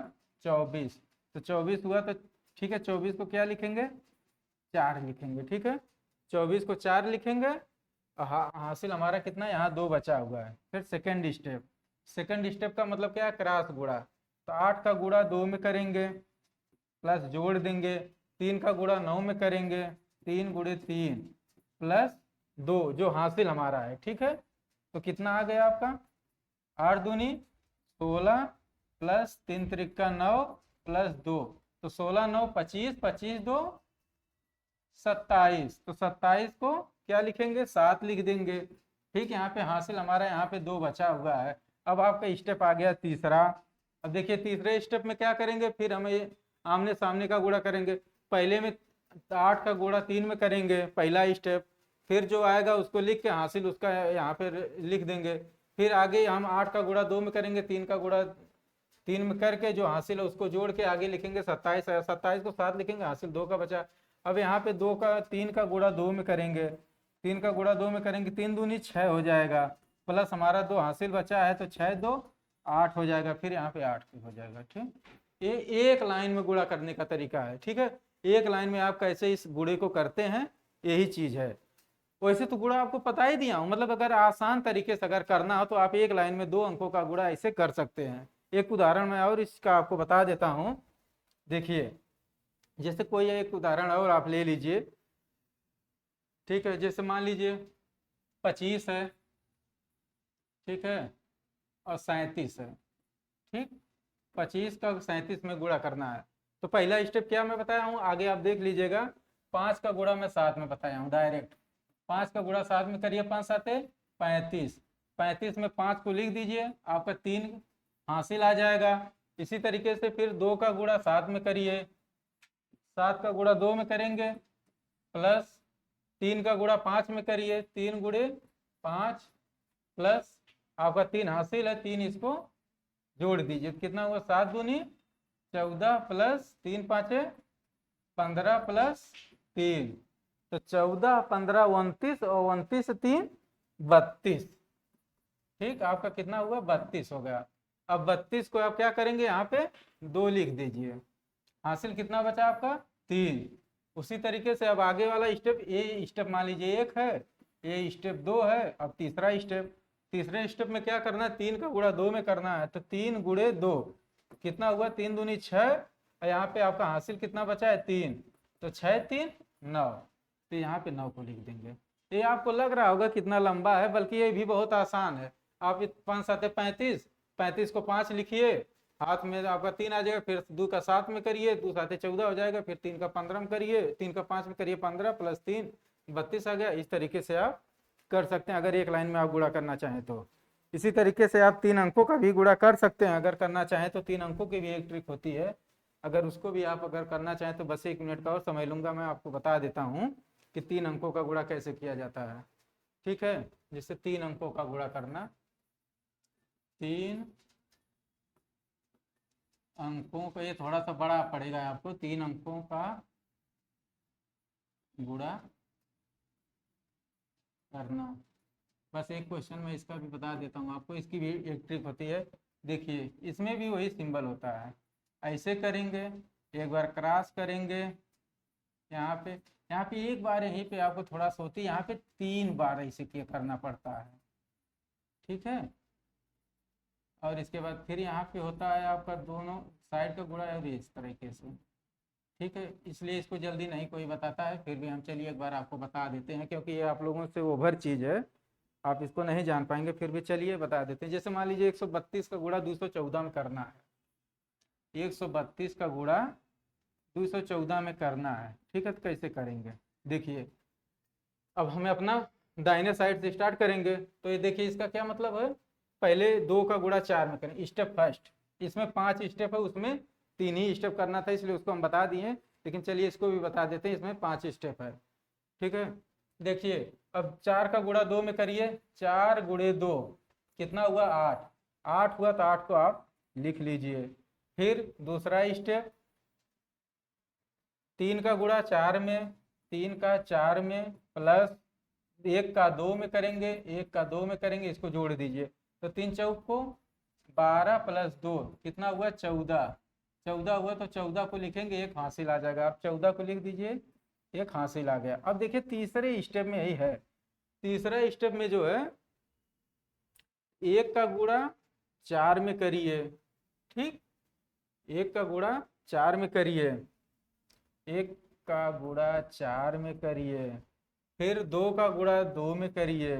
[SPEAKER 1] 24, तो 24 हुआ। तो ठीक है, 24 को क्या लिखेंगे, 4 लिखेंगे। ठीक है, 24 को 4 लिखेंगे और हासिल हमारा कितना, यहाँ 2 बचा हुआ है। फिर सेकेंड स्टेप का मतलब क्या है, क्रॉस गुणा। तो 8 का गुणा 2 में करेंगे, प्लस जोड़ देंगे, 3 का गुणा 9 में करेंगे, 3 गुणे 3 प्लस 2 जो हासिल हमारा है। ठीक है, तो कितना आ गया आपका, 8 दूनी 16 प्लस 3 त्रिका 9 प्लस 2, तो 16 9 25, 25 2 27, तो 27 को क्या लिखेंगे, 7 लिख देंगे। ठीक, यहाँ पे हासिल हमारा यहाँ पे 2 बचा हुआ है। अब आपका स्टेप आ गया तीसरा। अब देखिए तीसरे स्टेप में क्या करेंगे, फिर हमें आमने सामने का गुणा करेंगे। पहले में 8 का गुणा 3 में करेंगे, पहला स्टेप। फिर जो आएगा उसको लिख के हासिल उसका यहाँ पे लिख देंगे। फिर आगे हम 8 का गुणा 2 में करेंगे, 3 का गुणा 3 में करके जो हासिल है उसको जोड़ के आगे लिखेंगे 27 है, 27 को 7 लिखेंगे, हासिल 2 का बचा। अब यहाँ पे 3 का गुणा 2 में करेंगे, 3 का गुणा 2 में करेंगे, 3 दूनी 6 हो जाएगा, प्लस हमारा 2 हासिल बचा है, तो 6 2 8 हो जाएगा, फिर यहाँ पे 8 हो जाएगा। ठीक, ये एक लाइन में गुणा करने का तरीका है। ठीक है, एक लाइन में आप कैसे इस गुणे को करते हैं, यही चीज है। वैसे तो गुणा आपको पता ही दिया हूं, मतलब अगर आसान तरीके से अगर करना हो तो आप एक लाइन में 2 अंकों का गुणा ऐसे कर सकते हैं। एक उदाहरण मैं और इसका आपको बता देता हूं। देखिए, जैसे कोई एक उदाहरण और आप ले लीजिए। ठीक है, जैसे मान लीजिए 25 है, ठीक है, और 37 है। ठीक, 25 का 37 में गुणा करना है, तो पहला स्टेप क्या मैं बताया हूँ, आगे आप देख लीजिएगा। 5 का गुणा मैं 7 में बताया हूँ डायरेक्ट। 5 का गुणा 7 में करिए, 5 7 35, 35 में 5 को लिख दीजिए, आपका 3 हासिल आ जाएगा। इसी तरीके से फिर 2 का गुणा 7 में करिए, 7 का गुणा 2 में करेंगे, प्लस 3 का गुणा 5 में करिए, 3 गुणे 5, प्लस आपका 3 हासिल है, 3 इसको जोड़ दीजिए, कितना हुआ, 7 दूनी 14, प्लस 3 5 15, प्लस 3, तो 14 15 29, और 29 3 32। ठीक, आपका कितना हुआ, 32 हो गया। अब 32 को आप क्या करेंगे, यहाँ पे 2 लिख दीजिए, हासिल कितना बचा आपका, 3। उसी तरीके से अब आगे वाला स्टेप, ये स्टेप मान लीजिए 1 है, ये स्टेप 2 है। अब तीसरा स्टेप, तीसरे स्टेप में क्या करना है, 3 का गुणा 2 में करना है, तो 3 गुणे 2 कितना हुआ, 3 दूनी 6, और यहाँ पे आपका हासिल कितना बचा है, 3, तो 6 3 9, तो यहाँ पे 9 को लिख देंगे। ये आपको लग रहा होगा कितना लंबा है, बल्कि ये भी बहुत आसान है। आप 5 7 35, 35 को 5 लिखिए, हाथ में आपका 3 आ जाएगा, फिर 2 का 7 में करिए, 2 7 14 हो जाएगा, फिर 3 का 15 में करिए, 3 का 5 में करिए 15, प्लस 3 32 आ गया। इस तरीके से आप कर सकते हैं, अगर एक लाइन में आप गुणा करना चाहें तो। इसी तरीके से आप 3 अंकों का भी गुणा कर सकते हैं, अगर करना चाहें तो। 3 अंकों की भी एक ट्रिक होती है, अगर उसको भी आप अगर करना चाहें तो बस 1 मिनट का और समय लूंगा, मैं आपको बता देता हूँ कि 3 अंकों का गुणा कैसे किया जाता है। ठीक है, जिससे 3 अंकों का गुणा करना, 3 अंकों का, ये थोड़ा सा बड़ा पड़ेगा आपको, 3 अंकों का गुणा करना। बस एक क्वेश्चन में इसका भी बता देता हूँ आपको, इसकी भी एक ट्रिक होती है। देखिए, इसमें भी वही सिंबल होता है, ऐसे करेंगे, एक बार क्रॉस करेंगे, यहाँ पे एक बार, यहीं पे आपको थोड़ा सा होती है, यहाँ पे 3 बार ऐसे किया करना पड़ता है। ठीक है, और इसके बाद फिर यहाँ पे होता है आपका दोनों साइड का गुणा, और इस तरीके से। ठीक है, इसलिए इसको जल्दी नहीं कोई बताता है, फिर भी हम चलिए एक बार आपको बता देते हैं, क्योंकि ये आप लोगों से ओवर चीज़ है, आप इसको नहीं जान पाएंगे, फिर भी चलिए बता देते हैं। जैसे मान लीजिए 132 का गुणा 214 में करना है, 132 का गुणा 214 में करना है। ठीक है, तो कैसे करेंगे, देखिए, अब हमें अपना दाहिने साइड से स्टार्ट करेंगे, तो ये देखिए इसका क्या मतलब है, पहले 2 का गुणा 4 में करें, स्टेप फर्स्ट। इसमें 5 स्टेप है, उसमें 3 ही स्टेप करना था, इसलिए उसको हम बता दिए, लेकिन चलिए इसको भी बता देते हैं, इसमें 5 स्टेप है। ठीक है, देखिए, अब 4 का गुणा 2 में करिए, 4 गुणे 2 कितना हुआ, 8, 8 हुआ, तो 8 को आप लिख लीजिए। फिर दूसरा स्टेप, 3 का गुणा 4 में, 3 का 4 में, प्लस 1 का 2 में करेंगे, 1 का 2 में करेंगे, इसको जोड़ दीजिए, तो 3 चौक को 12, प्लस 2 कितना हुआ, 14, 14 हुआ, तो 14 को लिखेंगे, 1 हासिल आ जाएगा, आप 14 को लिख दीजिए, 1 हासिल आ गया। अब देखिए तीसरे स्टेप में यही है, तीसरा स्टेप में जो है 1 का गुणा 4 में करिए। ठीक, 1 का गुणा 4 में करिए, 1 का गुणा 4 में करिए, फिर 2 का गुणा 2 में करिए,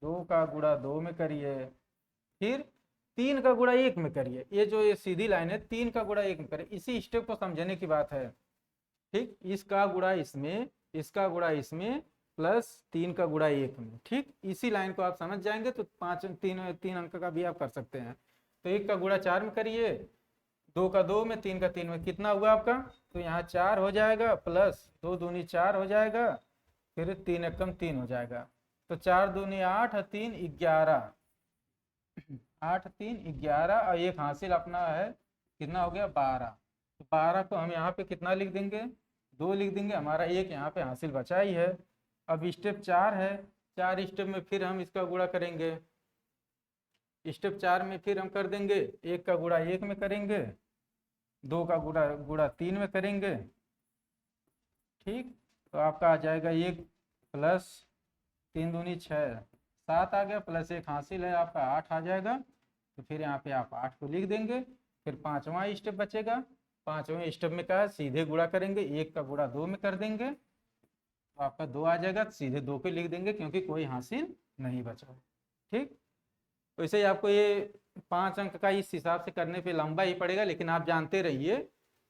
[SPEAKER 1] 2 का गुणा 2 में करिए, फिर 3 का गुणा 1 में करिए। ये जो ये सीधी लाइन है, 3 का गुणा 1 में करिए, इसी स्टेप को समझने की बात है। ठीक, इसका गुणा इसमें, इसका गुणा इसमें, प्लस 3 का गुणा 1 में। ठीक, इसी लाइन को आप समझ जाएंगे तो 3 अंक का भी आप कर सकते हैं। तो 1 का गुणा 4 में करिए, 2 का 2 में, 3 का 3 में, कितना हुआ आपका, तो यहाँ 4 हो जाएगा, प्लस 2 दूनी 4 हो जाएगा, फिर 3 एकम 3 हो जाएगा, तो 4 दूनी 8 और 3 11। 8 3 11 और एक हासिल अपना है कितना हो गया 12। तो 12 को हम यहाँ पे कितना लिख देंगे 2 लिख देंगे, हमारा एक यहाँ पे हासिल बचा ही है। अब स्टेप 4 है, 4 स्टेप में फिर हम इसका गुणा करेंगे। स्टेप 4 में फिर हम कर देंगे 1 का गुणा 1 में करेंगे, 2 का गुणा गुणा 3 में करेंगे। ठीक, तो आपका आ जाएगा 1 प्लस 3 दूनी 6 7 आ गया, प्लस 1 हासिल है आपका 8 आ जाएगा। तो फिर यहाँ पे आप 8 को लिख देंगे। फिर 5वां स्टेप बचेगा, 5वें स्टेप में क्या है सीधे गुणा करेंगे, 1 का गुणा 2 में कर देंगे तो आपका 2 आ जाएगा, सीधे 2 पे लिख देंगे क्योंकि कोई हासिल नहीं बचा। ठीक, वैसे ही आपको ये 5 अंक का इस हिसाब से करने पे लंबा ही पड़ेगा, लेकिन आप जानते रहिए।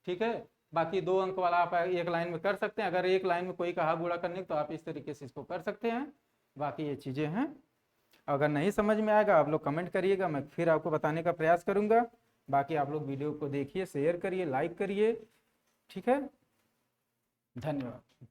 [SPEAKER 1] ठीक है, बाकी 2 अंक वाला आप एक लाइन में कर सकते हैं, अगर एक लाइन में कोई कहा गुणा करने तो आप इस तरीके से इसको कर सकते हैं। बाकी ये चीज़ें हैं, अगर नहीं समझ में आएगा आप लोग कमेंट करिएगा, मैं फिर आपको बताने का प्रयास करूँगा। बाकी आप लोग वीडियो को देखिए, शेयर करिए, लाइक करिए। ठीक है, धन्यवाद।